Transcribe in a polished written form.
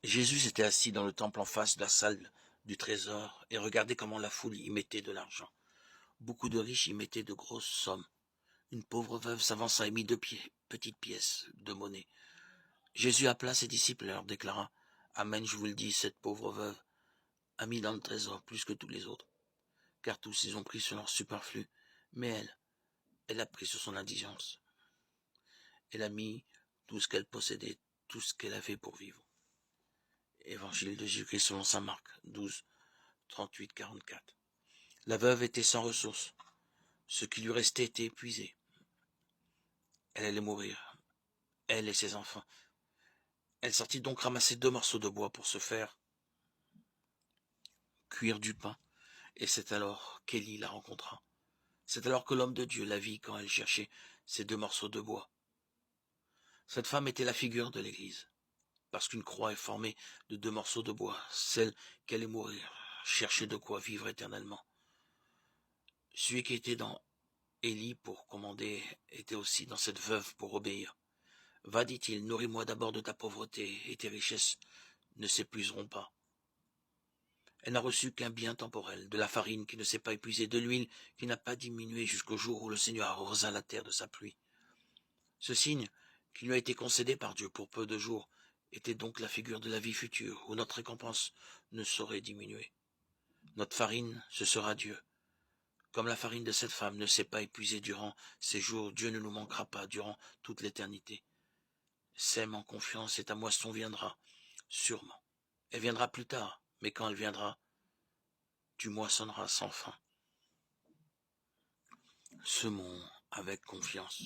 Jésus était assis dans le temple en face de la salle du trésor et regardait comment la foule y mettait de l'argent. Beaucoup de riches y mettaient de grosses sommes. Une pauvre veuve s'avança et mit petites pièces de monnaie. Jésus appela ses disciples et leur déclara: Amen, je vous le dis, cette pauvre veuve a mis dans le trésor plus que tous les autres, car tous ils ont pris sur leur superflu, mais elle a pris sur son indigence. Elle a mis tout ce qu'elle possédait, tout ce qu'elle avait pour vivre. Évangile de Jésus-Christ selon saint Marc 12, 38, 44. La veuve était sans ressources. Ce qui lui restait était épuisé. Elle allait mourir, elle et ses enfants. Elle sortit donc ramasser 2 morceaux de bois pour se faire cuire du pain. Et c'est alors qu'Élie la rencontra. C'est alors que l'homme de Dieu la vit quand elle cherchait ces 2 morceaux de bois. Cette femme était la figure de l'Église, parce qu'une croix est formée de 2 morceaux de bois, celle qui allait mourir, chercher de quoi vivre éternellement. Celui qui était dans Élie pour commander était aussi dans cette veuve pour obéir. Va, dit-il, nourris-moi d'abord de ta pauvreté, et tes richesses ne s'épuiseront pas. Elle n'a reçu qu'un bien temporel, de la farine qui ne s'est pas épuisée, de l'huile qui n'a pas diminué jusqu'au jour où le Seigneur arrosa la terre de sa pluie. Ce signe, qui lui a été concédé par Dieu pour peu de jours, était donc la figure de la vie future, où notre récompense ne saurait diminuer. Notre farine, ce sera Dieu. Comme la farine de cette femme ne s'est pas épuisée durant ces jours, Dieu ne nous manquera pas durant toute l'éternité. Sème en confiance et ta moisson viendra, sûrement. Elle viendra plus tard, mais quand elle viendra, tu moissonneras sans fin. Semons avec confiance.